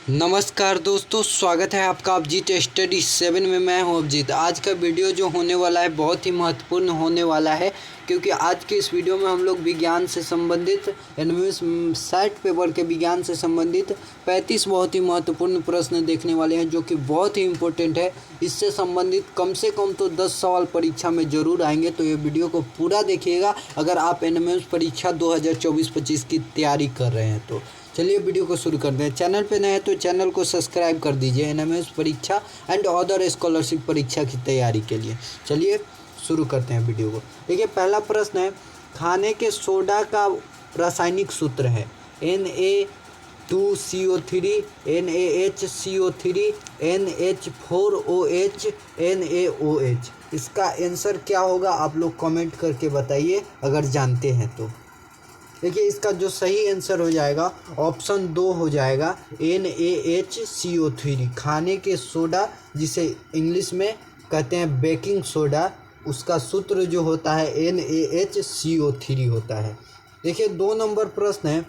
नमस्कार दोस्तों, स्वागत है आपका अभिजीत स्टडी 7 में। मैं हूं अभिजीत। आज का वीडियो जो होने वाला है बहुत ही महत्वपूर्ण होने वाला है, क्योंकि आज के इस वीडियो में हम लोग विज्ञान से संबंधित साइट पेपर के विज्ञान से संबंधित 35 बहुत ही महत्वपूर्ण प्रश्न देखने वाले हैं, जो कि बहुत ही इम्पोर्टेंट है। इससे संबंधित कम से कम तो 10 सवाल परीक्षा में ज़रूर आएंगे, तो ये वीडियो को पूरा देखिएगा अगर आप एनएमएस परीक्षा 2024-25 की तैयारी कर रहे हैं तो। चलिए वीडियो को शुरू करते हैं। चैनल पे नए हैं तो चैनल को सब्सक्राइब कर दीजिए एनएमएस परीक्षा एंड अदर स्कॉलरशिप परीक्षा की तैयारी के लिए। चलिए शुरू करते हैं वीडियो को। देखिए, पहला प्रश्न है, खाने के सोडा का रासायनिक सूत्र है Na2CO3 NaHCO3 NH4OH NaOH। इसका आंसर क्या होगा आप लोग कमेंट करके बताइए अगर जानते हैं तो। देखिए, इसका जो सही आंसर हो जाएगा ऑप्शन 2 हो जाएगा NaHCO3। खाने के सोडा, जिसे इंग्लिश में कहते हैं बेकिंग सोडा, उसका सूत्र जो होता है NaHCO3 होता है। देखिए, 2 नंबर प्रश्न है,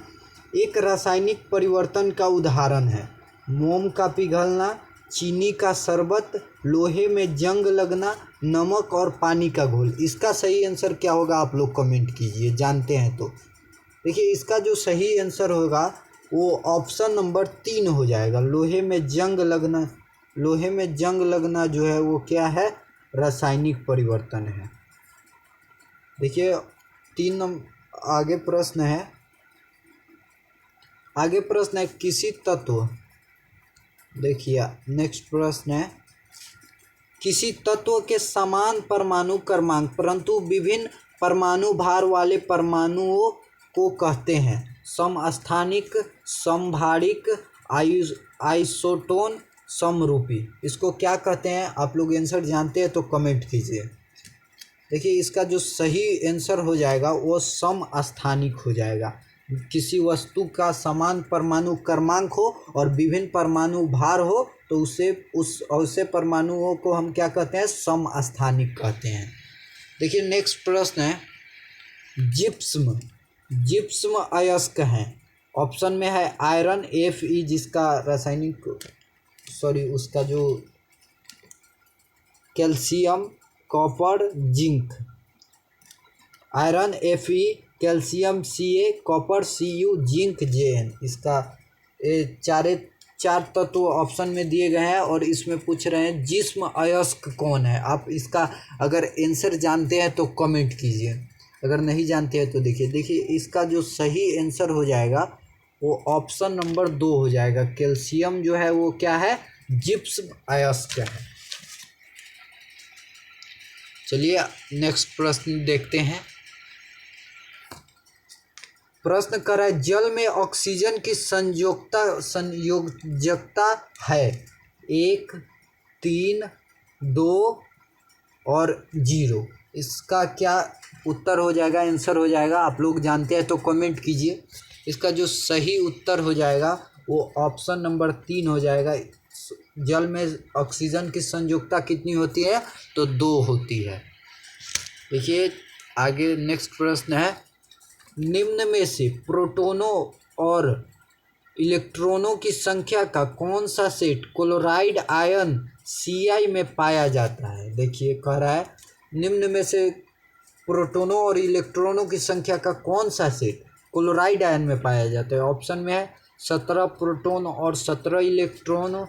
एक रासायनिक परिवर्तन का उदाहरण है मोम का पिघलना, चीनी का शरबत, लोहे में जंग लगना, नमक और पानी का घोल। इसका सही आंसर क्या होगा आप लोग कमेंट कीजिए, जानते हैं तो। देखिए, इसका जो सही आंसर होगा वो ऑप्शन नंबर 3 हो जाएगा, लोहे में जंग लगना। लोहे में जंग लगना जो है वो क्या है, रासायनिक परिवर्तन है। देखिए, आगे प्रश्न है किसी तत्व। देखिए, नेक्स्ट प्रश्न है, किसी तत्व के समान परमाणु क्रमांक परंतु विभिन्न परमाणु भार वाले परमाणुओं को कहते हैं समस्थानिक, समभारिक, आइसोटोन, समरूपी। इसको क्या कहते हैं आप लोग आंसर जानते हैं तो कमेंट कीजिए। देखिए, इसका जो सही आंसर हो जाएगा वो समस्थानिक हो जाएगा। किसी वस्तु का समान परमाणु क्रमांक हो और विभिन्न परमाणु भार हो तो उसे परमाणुओं को हम क्या कहते हैं, समस्थानिक कहते हैं। देखिए, नेक्स्ट प्रश्न है, जिप्सम अयस्क हैं। ऑप्शन में है आयरन Fe, जिसका उसका जो calcium, copper, zinc. Iron Fe, calcium Ca, copper Cu, zinc Jn। इसका चार तत्व ऑप्शन में दिए गए हैं और इसमें पूछ रहे हैं जिस्म अयस्क कौन है। आप इसका अगर आंसर जानते हैं तो कमेंट कीजिए, अगर नहीं जानते हैं तो देखिए इसका जो सही आंसर हो जाएगा वो ऑप्शन नंबर 2 हो जाएगा। कैल्शियम जो है वो क्या है, जिप्सम अयस्क है। चलिए नेक्स्ट प्रश्न देखते हैं। प्रश्न कर रहा है, जल में ऑक्सीजन की संयोजकता है 1, 3, 2 और 0। इसका क्या उत्तर हो जाएगा, आंसर हो जाएगा आप लोग जानते हैं तो कमेंट कीजिए। इसका जो सही उत्तर हो जाएगा वो ऑप्शन नंबर 3 हो जाएगा। जल में ऑक्सीजन की संयोजकता कितनी होती है, तो 2 होती है। देखिए, आगे नेक्स्ट प्रश्न है, निम्न में से प्रोटॉनों और इलेक्ट्रॉनों की संख्या का कौन सा सेट क्लोराइड आयन Ci में पाया जाता है। देखिए, कह रहा है निम्न में से प्रोटॉनों और इलेक्ट्रॉनों की संख्या का कौन सा सेट क्लोराइड आयन में पाया जाता है। ऑप्शन में है 17 प्रोटॉन और 17 इलेक्ट्रॉन,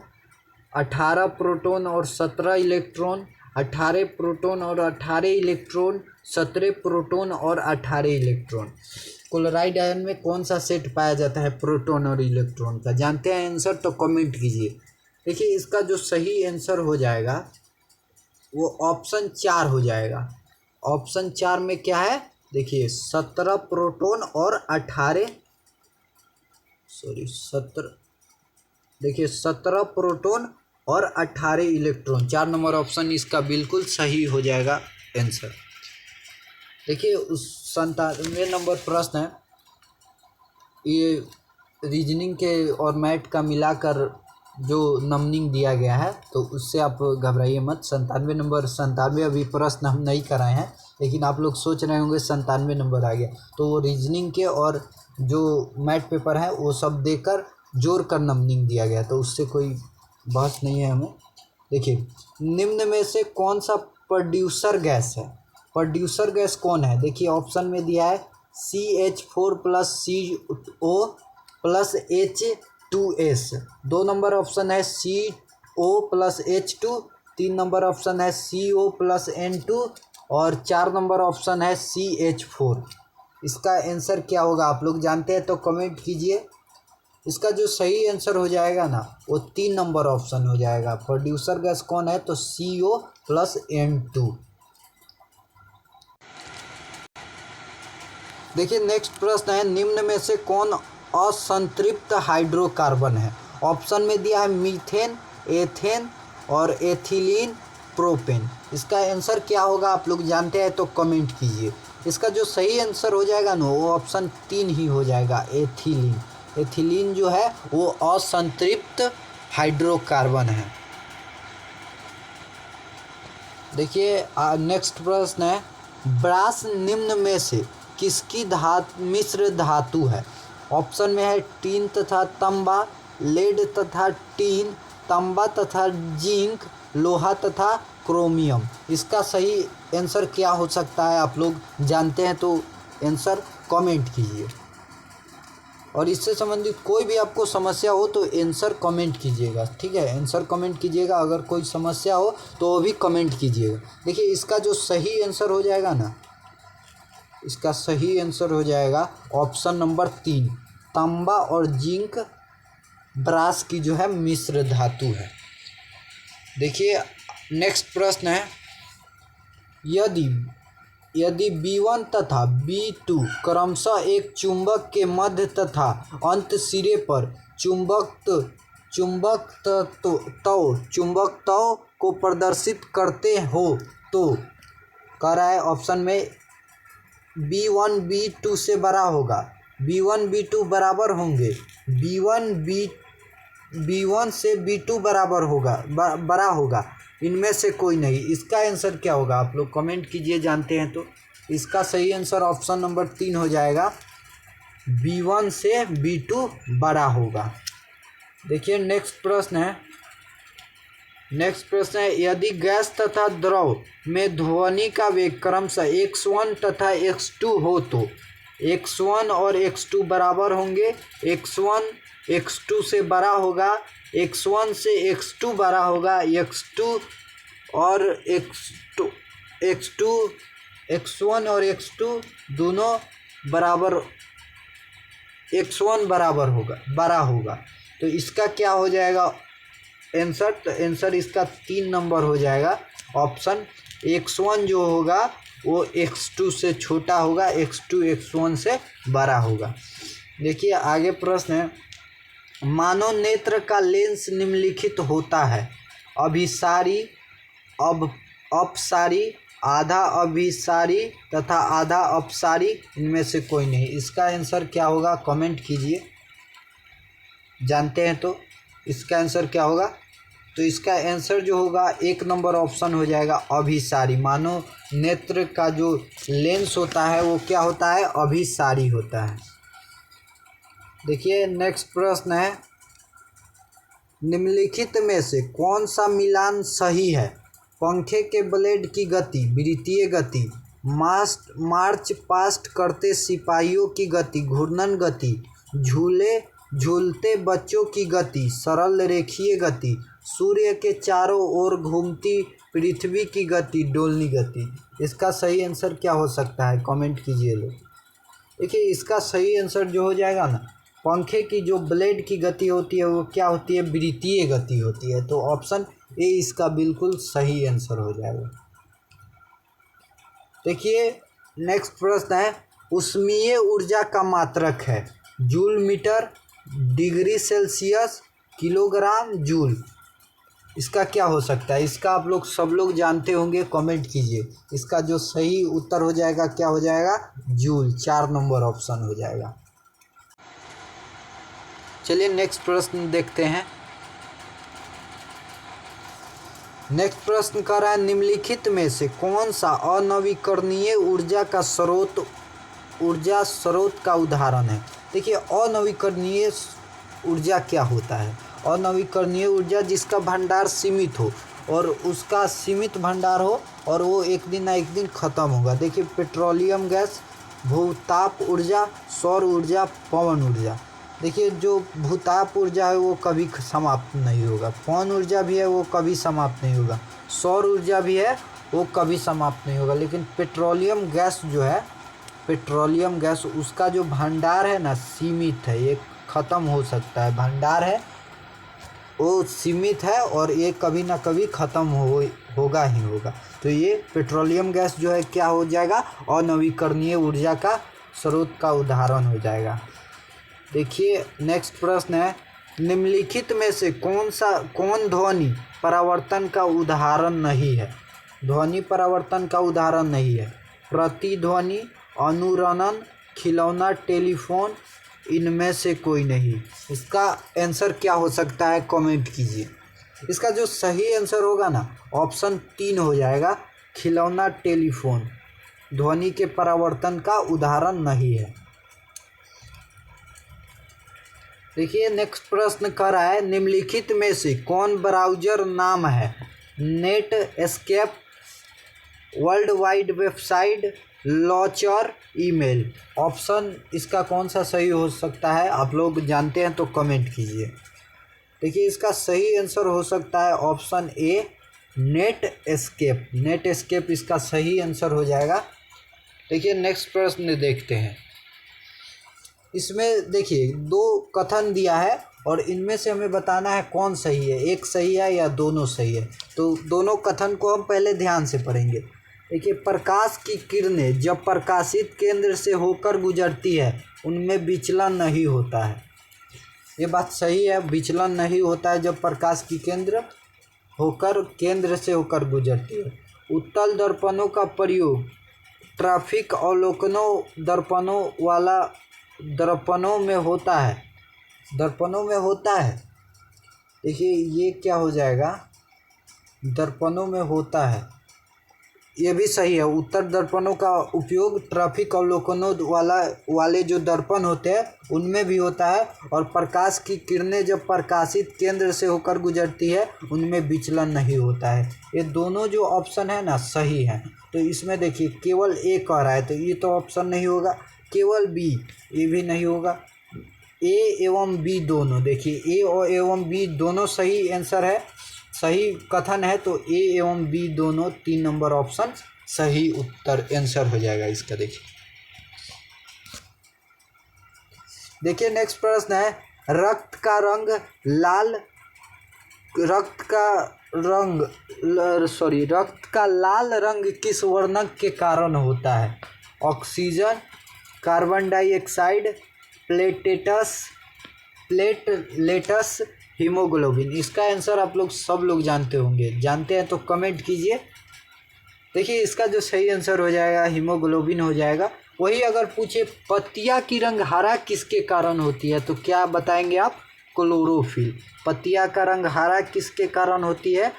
18 प्रोटॉन और 17 इलेक्ट्रॉन, 18 प्रोटॉन और 18 इलेक्ट्रॉन, 17 प्रोटॉन और 18 इलेक्ट्रॉन। क्लोराइड आयन में कौन सा सेट पाया जाता है प्रोटॉन और इलेक्ट्रॉन का, जानते हैं आंसर तो कमेंट कीजिए। देखिए, इसका जो सही आंसर हो जाएगा वो ऑप्शन 4 हो जाएगा। ऑप्शन 4 में क्या है, देखिए 17 प्रोटॉन और 17 प्रोटॉन और 18 इलेक्ट्रॉन। 4 नंबर ऑप्शन इसका बिल्कुल सही हो जाएगा आंसर। देखिए, उस 97 नंबर प्रश्न है, ये रीजनिंग के और मैथ का मिलाकर जो नंबरिंग दिया गया है तो उससे आप घबराइए मत। 97 अभी प्रश्न हम नहीं कराए हैं, लेकिन आप लोग सोच रहे होंगे 97 नंबर आ गया, तो वो रीजनिंग के और जो मैथ पेपर है वो सब देकर जोड़ कर नंबरिंग दिया गया, तो उससे कोई बहस नहीं है हमें। देखिए, निम्न में से कौन सा प्रोड्यूसर गैस है? प्रोड्यूसर गैस कौन है? देखिए ऑप्शन में दिया है CH4 plus CO plus H2S। 2 number option है CO plus H2, 3 number option है CO प्लस N2 और 4 नंबर ऑप्शन है CH4। इसका आंसर क्या होगा आप लोग जानते हैं तो कमेंट कीजिए। इसका जो सही आंसर हो जाएगा ना वो 3 नंबर ऑप्शन हो जाएगा। प्रोड्यूसर गैस कौन है? तो CO प्लस N2। देखिए नेक्स्ट प्रश्न है, निम्न में से कौन असंतृप्त हाइड्रोकार्बन है? ऑप्शन में दिया है मीथेन, एथेन और एथिलीन, प्रोपेन। इसका आंसर क्या होगा आप लोग जानते हैं तो कमेंट कीजिए। इसका जो सही आंसर हो जाएगा ना वो ऑप्शन 3 ही हो जाएगा, एथिलीन। एथिलीन जो है वो असंतृप्त हाइड्रोकार्बन है। देखिए नेक्स्ट प्रश्न है, ब्रास निम्न में से किसकी मिश्र धातु है? ऑप्शन में है टीन तथा तांबा, लेड तथा टीन, तांबा तथा जिंक, लोहा तथा क्रोमियम। इसका सही आंसर क्या हो सकता है आप लोग जानते हैं तो आंसर कमेंट कीजिए। और इससे संबंधित कोई भी आपको समस्या हो तो आंसर कमेंट कीजिएगा, ठीक है? आंसर कमेंट कीजिएगा। अगर कोई समस्या हो तो वो भी कमेंट कीजिएगा। देखिए इसका जो सही आंसर हो जाएगा ना, इसका सही आंसर हो जाएगा ऑप्शन नंबर 3, तांबा और जिंक ब्रास की जो है मिश्र धातु है। देखिए नेक्स्ट प्रश्न है, यदि B1 तथा B2 क्रमशः एक चुंबक के मध्य तथा अंत सिरे पर चुंबकत्व को प्रदर्शित करते हो तो कह रहा है ऑप्शन में B1 B2 से बड़ा होगा, B1 B2 बराबर होंगे, B1 से B2 बराबर होगा, बड़ा होगा, इनमें से कोई नहीं। इसका आंसर क्या होगा आप लोग कमेंट कीजिए जानते हैं तो। इसका सही आंसर ऑप्शन नंबर 3 हो जाएगा, B1 से B2 बड़ा होगा। देखिए नेक्स्ट प्रश्न है, यदि गैस तथा द्रव में ध्वनि का वेग क्रमशः x1 तथा x2 हो तो x1 और x2 बराबर होंगे, x1 x2 से बड़ा होगा, x1 से x2 बड़ा होगा, x1 और x2 दोनों बराबर, x1 बराबर होगा, बड़ा होगा। तो इसका क्या हो जाएगा आंसर? तो आंसर इसका 3 नंबर हो जाएगा, ऑप्शन x1 जो होगा वो x2 से छोटा होगा, x2 x1 से बड़ा होगा। देखिए आगे प्रश्न है, मानव नेत्र का लेंस निम्नलिखित होता है, अभिसारी, अपसारी, आधा अभिसारी तथा आधा अपसारी, इनमें से कोई नहीं। इसका आंसर क्या होगा कमेंट कीजिए, जानते हैं तो इसका आंसर क्या होगा? तो इसका आंसर जो होगा 1 नंबर ऑप्शन हो जाएगा, अभिसारी। मानव नेत्र का जो लेंस होता है वो क्या होता है? अभिसारी होता है। देखिए नेक्स्ट प्रश्न है, निम्नलिखित में से कौन सा मिलान सही है? पंखे के ब्लेड की गति, वृत्तीय गति, मार्च पास्ट करते सिपाहियों की गति, घूर्णन गति, झूलते बच्चों की गति, सरल रेखीय गति, सूर्य के चारों ओर घूमती पृथ्वी की गति, डोलनी गति। इसका सही आंसर क्या हो सकता है कमेंट कीजिए लोग। देखिए इसका सही आंसर जो हो जाएगा ना, पंखे की जो ब्लेड की गति होती है वो क्या होती है? वृत्तीय गति होती है। तो ऑप्शन ए इसका बिल्कुल सही आंसर हो जाएगा। देखिए नेक्स्ट प्रश्न है, ऊष्मीय ऊर्जा का मात्रक है joule metre, degree celsius, kilogram, joule. इसका क्या हो सकता है? इसका आप लोग सब लोग जानते होंगे, कमेंट कीजिए। इसका जो सही उत्तर हो जाएगा क्या हो जाएगा? जूल। 4 नंबर ऑप्शन हो जाएगा। चलिए नेक्स्ट प्रश्न देखते हैं। नेक्स्ट प्रश्न कर रहा है, निम्नलिखित में से कौन सा अनवीकरणीय ऊर्जा स्रोत का उदाहरण है? देखिए अनवीकरणीय ऊर्जा क्या होता है? अनवीकरणीय ऊर्जा जिसका भंडार सीमित हो और उसका सीमित भंडार हो और वो एक दिन ना एक दिन ख़त्म होगा। देखिए, पेट्रोलियम गैस, भूताप ऊर्जा, सौर ऊर्जा, पवन ऊर्जा। देखिए, जो भूताप ऊर्जा है वो कभी समाप्त नहीं होगा, पवन ऊर्जा भी है वो कभी समाप्त नहीं होगा, सौर ऊर्जा भी है वो कभी समाप्त नहीं होगा। लेकिन पेट्रोलियम गैस जो है, पेट्रोलियम गैस उसका जो भंडार है ना सीमित है, ये ख़त्म हो सकता है, भंडार है वो सीमित है और ये कभी ना कभी ख़त्म होगा ही होगा। तो ये पेट्रोलियम गैस जो है क्या हो जाएगा? अनवीकरणीय ऊर्जा का स्रोत का उदाहरण हो जाएगा। देखिए, नेक्स्ट प्रश्न है, निम्नलिखित में से कौन ध्वनि परावर्तन का उदाहरण नहीं है? ध्वनि परावर्तन का उदाहरण नहीं है। प्रतिध्वनि, अनुरणन, खिलौना, टेलीफोन, इनमें से कोई नहीं। इसका आंसर क्या हो सकता है? कमेंट कीजिए। इसका जो सही आंसर होगा ना, ऑप्शन 3 हो जाएगा, खिलौना, टेलीफोन ध्वनि के परावर्तन का उदाहरण नहीं है। देखिए, नेक्स्ट प्रश्न कर रहा है, निम्नलिखित में से कौन ब्राउज़र नाम है? Net escape, world wide website, launcher, email. Option इसका कौन सा सही हो सकता है? आप लोग जानते हैं तो कमेंट कीजिए। देखिए, इसका सही आंसर हो सकता है option A, net escape. Net escape इसका सही आंसर हो जाएगा। देखिए, नेक्स्ट प्रश्न देखते हैं। इसमें देखिए 2 कथन दिया है और इनमें से हमें बताना है कौन सही है, एक सही है या दोनों सही है। तो दोनों कथन को हम पहले ध्यान से पढ़ेंगे। देखिए, प्रकाश की किरणें जब प्रकाशित केंद्र से होकर गुजरती है उनमें विचलन नहीं होता है। ये बात सही है, विचलन नहीं होता है जब प्रकाश की केंद्र से होकर गुजरती है। उत्तल दर्पणों का प्रयोग ट्रैफिक अवलोकनों दर्पणों में होता है। देखिए, ये क्या हो जाएगा? दर्पणों में होता है, ये भी सही है। उत्तर दर्पणों का उपयोग ट्रैफिक अवलोकनों वाले जो दर्पण होते हैं उनमें भी होता है और प्रकाश की किरणें जब प्रकाशित केंद्र से होकर गुजरती है उनमें विचलन नहीं होता है। ये दोनों जो ऑप्शन है ना सही है। तो इसमें देखिए, केवल ए कह रहा है तो ये तो ऑप्शन नहीं होगा। केवल बी, ये भी नहीं होगा। ए एवं बी दोनों, देखिए ए और एवं बी दोनों सही आंसर है, सही कथन है। तो ए एवं बी दोनों 3 नंबर ऑप्शन सही उत्तर आंसर हो जाएगा इसका। देखिए नेक्स्ट प्रश्न है, रक्त का लाल रंग किस वर्णक के कारण होता है? Oxygen, carbon dioxide, platelets, haemoglobin. इसका आंसर आप लोग सब लोग जानते होंगे, जानते हैं तो कमेंट कीजिए। देखिए, इसका जो सही आंसर हो जाएगा हीमोग्लोबिन हो जाएगा। वही अगर पूछे पत्तियां की रंग हरा किसके कारण होती है तो क्या बताएंगे आप? क्लोरोफिल। पत्तियां का रंग हरा किसके कारण होती है?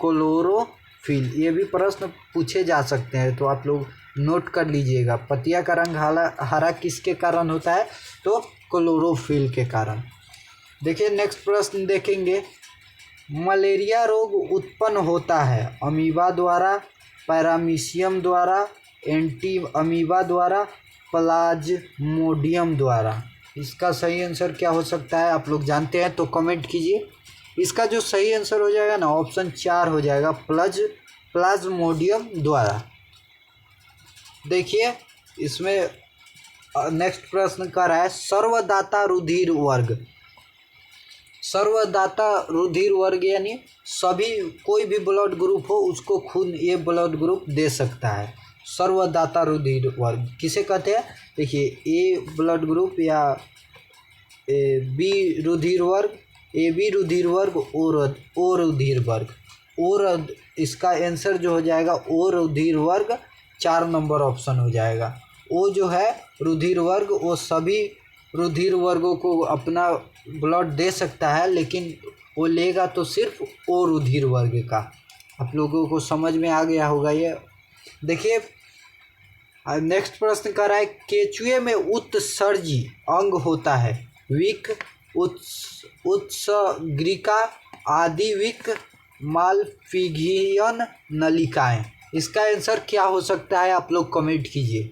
क्लोरोफिल। ये भी प्रश्न पूछे जा सकते हैं तो आप लोग नोट कर लीजिएगा। पत्तियां का रंग हरा किसके कारण होता है? तो क्लोरोफिल के कारण। देखिए नेक्स्ट प्रश्न देखेंगे, मलेरिया रोग उत्पन्न होता है अमीबा द्वारा, पैरामीशियम द्वारा, एंटी अमीबा द्वारा, प्लाज्मोडियम द्वारा। इसका सही आंसर क्या हो सकता है? आप लोग जानते हैं तो कमेंट कीजिए। इसका जो सही आंसर हो जाएगा ना ऑप्शन 4 हो जाएगा, प्लाज्मोडियम द्वारा। देखिए, इसमें नेक्स्ट प्रश्न कर रहा है, सर्वदाता रुधिर वर्ग। सर्वदाता रुधिर वर्ग यानी सभी, कोई भी ब्लड ग्रुप हो उसको खून ये ब्लड ग्रुप दे सकता है। सर्वदाता रुधिर वर्ग किसे कहते हैं? देखिए, ए ब्लड ग्रुप या बी रुधिर वर्ग, ए बी रुधिर वर्ग, ओ रुधिर वर्ग। और इसका आंसर जो हो जाएगा ओ रुधिर वर्ग, 4 नंबर ऑप्शन हो जाएगा। ओ जो है रुधिर वर्ग, वो सभी रुधिर वर्गों को अपना ब्लड दे सकता है, लेकिन वो लेगा तो सिर्फ ओ रुधिर वर्ग का। आप लोगों को समझ में आ गया होगा ये। देखिए नेक्स्ट प्रश्न कर रहा है, केचुए में उत्सर्जी अंग होता है विक, उत्सर्गिका आदिविक मालफिगियन नलिकाएं। इसका आंसर क्या हो सकता है, आप लोग कमेंट कीजिए।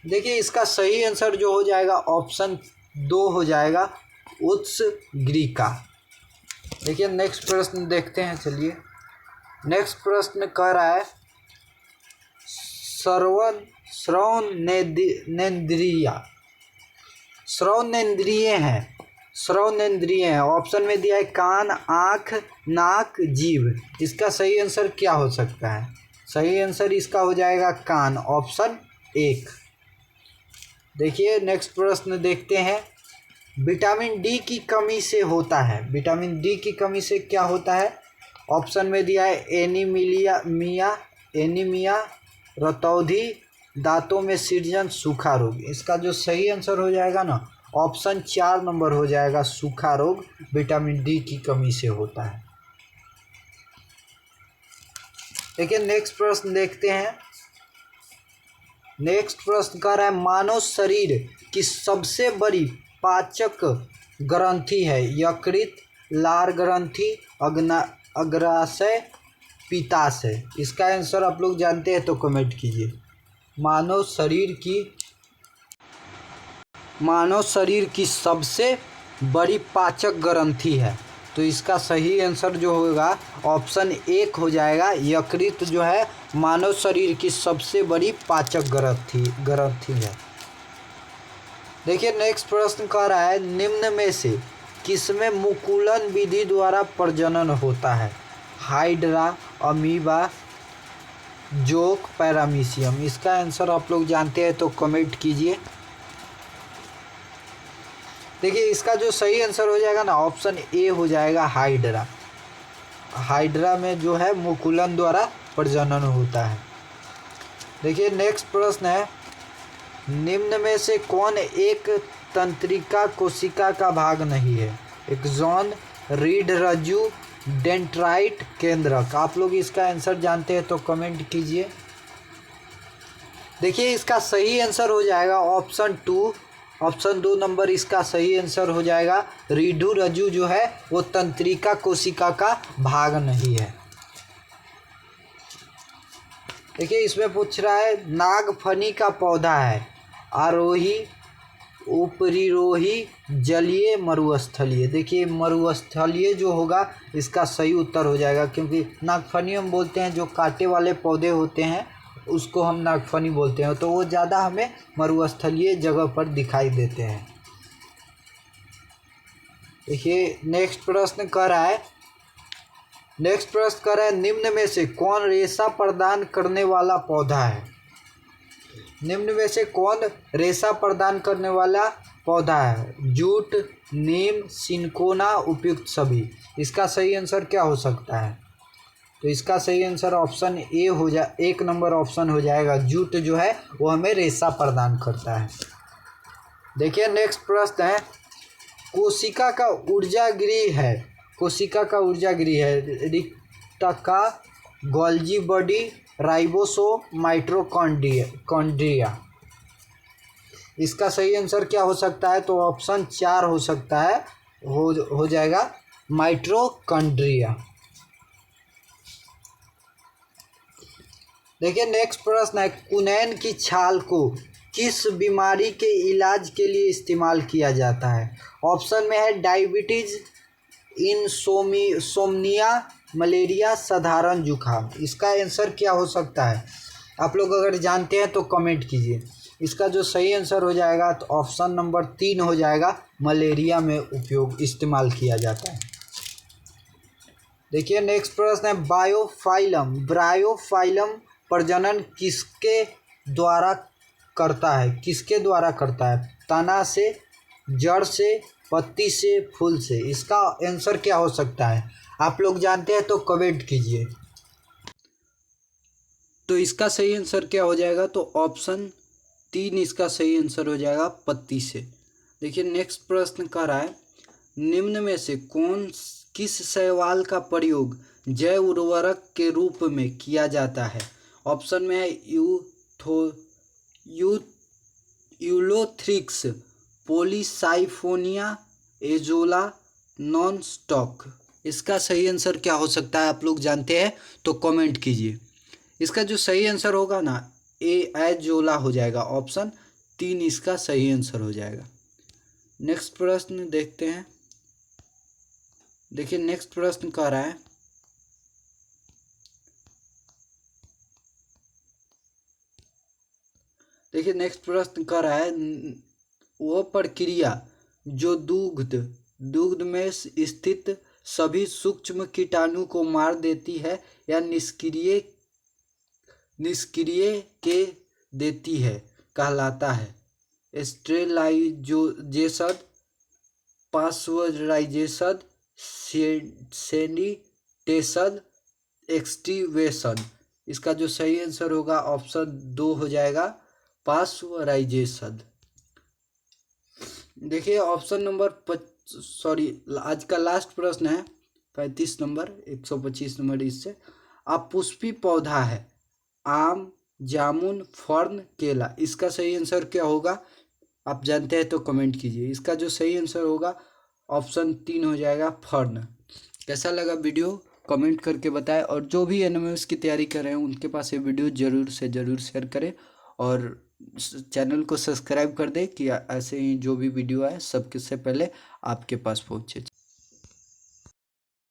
देखिए इसका सही आंसर जो हो जाएगा ऑप्शन 2 हो जाएगा, उत्सर्गिका। देखिए नेक्स्ट प्रश्न देखते हैं। चलिए नेक्स्ट प्रश्न कह रहा है श्रवणेंद्रिय है। ऑप्शन में दिया है कान, आँख, नाक, जीभ। इसका सही आंसर क्या हो सकता है? सही आंसर इसका हो जाएगा कान, ऑप्शन 1। देखिए नेक्स्ट प्रश्न देखते हैं। विटामिन डी की कमी से होता है, विटामिन डी की कमी से क्या होता है? ऑप्शन में दिया है एनीमिया, रतौंधी, दांतों में सृजन, सूखा रोग। इसका जो सही आंसर हो जाएगा ना, ऑप्शन 4 नंबर हो जाएगा, सूखा रोग विटामिन डी की कमी से होता है। देखिए नेक्स्ट प्रश्न देखते हैं। नेक्स्ट प्रश्न कह रहा है मानव शरीर की सबसे बड़ी पाचक ग्रंथि है, यकृत, लार ग्रंथि, अग्राशय, पित्ताशय। इसका आंसर आप लोग जानते हैं तो कमेंट कीजिए। मानव शरीर की सबसे बड़ी पाचक ग्रंथि है, तो इसका सही आंसर जो होगा ऑप्शन 1 हो जाएगा, यकृत जो है मानव शरीर की सबसे बड़ी पाचक ग्रंथि है। देखिए नेक्स्ट प्रश्न कह रहा है निम्न में से किसमें मुकुलन विधि द्वारा प्रजनन होता है? Hydra, amoeba, joke, paramecium. इसका आंसर आप लोग जानते हैं तो कमेंट कीजिए। देखिए इसका जो सही आंसर हो जाएगा ना, ऑप्शन ए हो जाएगा, हाइड्रा। हाइड्रा में जो है मुकुलन द्वारा प्रजनन होता है। देखिए नेक्स्ट प्रश्न है निम्न में से कौन एक तंत्रिका कोशिका का भाग नहीं है? एक्सॉन, रीढ़ रज्जु, डेंड्राइट, केंद्रक। आप लोग इसका आंसर जानते हैं तो कमेंट कीजिए। देखिए इसका सही आंसर हो जाएगा ऑप्शन 2, ऑप्शन 2 नंबर इसका सही आंसर हो जाएगा। रीढ़ रज्जु जो है वो तंत्रिका कोशिका का भाग नहीं है। देखिए इसमें पूछ रहा है नागफनी का पौधा है आरोही, उपरिरोही, जलीय, मरुस्थलीय। देखिए मरुस्थलीय जो होगा इसका सही उत्तर हो जाएगा, क्योंकि नागफनी हम बोलते हैं जो कांटे वाले पौधे होते हैं उसको हम नागफनी बोलते हैं, तो वो ज़्यादा हमें मरुस्थलीय जगह पर दिखाई देते हैं। देखिए नेक्स्ट प्रश्न कह रहा है निम्न में से कौन रेशा प्रदान करने वाला पौधा है? निम्न में से कौन रेशा प्रदान करने वाला पौधा है? जूट, नीम, सिनकोना, उपयुक्त सभी। इसका सही आंसर क्या हो सकता है? तो इसका सही आंसर ऑप्शन ए हो 1 नंबर ऑप्शन हो जाएगा। जूट जो है वो हमें रेशा प्रदान करता है। देखिए नेक्स्ट प्रश्न है कोशिका का ऊर्जा गृह है रिक्टका, गोल्जी बॉडी, राइबोसोम, माइटोकॉन्ड्रिया। इसका सही आंसर क्या हो सकता है? तो ऑप्शन 4 हो सकता है, हो जाएगा माइटोकॉन्ड्रिया। देखिए नेक्स्ट प्रश्न है कुनैन की छाल को किस बीमारी के इलाज के लिए इस्तेमाल किया जाता है? ऑप्शन में है डायबिटीज, इंसोम्निया, मलेरिया, साधारण जुकाम। इसका आंसर क्या हो सकता है? आप लोग अगर जानते हैं तो कमेंट कीजिए। इसका जो सही आंसर हो जाएगा तो ऑप्शन नंबर 3 हो जाएगा, मलेरिया में इस्तेमाल किया जाता है। देखिए नेक्स्ट प्रश्न है ब्रायोफाइलम प्रजनन किसके द्वारा करता है? तना से, जड़ से, पत्ती से, फूल से। इसका आंसर क्या हो सकता है? आप लोग जानते हैं तो कमेंट कीजिए। तो इसका सही आंसर क्या हो जाएगा? तो ऑप्शन 3 इसका सही आंसर हो जाएगा, पत्ती से। देखिए नेक्स्ट प्रश्न कर रहा है निम्न में से किस शैवाल का प्रयोग जैव उर्वरक के रूप में किया जाता है? ऑप्शन में है Ulothrix, Polysiphonia azolla non stock. इसका सही आंसर क्या हो सकता है, आप लोग जानते हैं तो कमेंट कीजिए। इसका जो सही आंसर होगा ना, ए एजोला हो जाएगा। ऑप्शन 3 इसका सही आंसर हो जाएगा। नेक्स्ट प्रश्न देखते हैं। देखिए नेक्स्ट प्रश्न कह रहा है, देखिए नेक्स्ट प्रश्न कह रहा है, वो प्रक्रिया जो दुग्ध में स्थित सभी सूक्ष्म कीटाणु को मार देती है या निष्क्रिय के देती है कहलाता है स्टेरिलाइजेशन, पास्चराइजेशन, सैनिटेशन, एक्सटिवेशन। इसका जो सही आंसर होगा ऑप्शन 2 हो जाएगा, पास्चराइजेशन। देखिए ऑप्शन नंबर आज का लास्ट प्रश्न है 35 नंबर, 125 नंबर। इससे अपुष्पी पौधा है, आम, जामुन, फर्न, केला। इसका सही आंसर क्या होगा, आप जानते हैं तो कमेंट कीजिए। इसका जो सही आंसर होगा ऑप्शन 3 हो जाएगा, फर्न। कैसा लगा वीडियो कमेंट करके बताएं, और जो भी एनिमल्स की तैयारी कर रहे हैं उनके पास ये वीडियो ज़रूर से ज़रूर शेयर करें, और चैनल को सब्सक्राइब कर दें कि ऐसे ही जो भी वीडियो आए सबसे पहले आपके पास पहुँचे।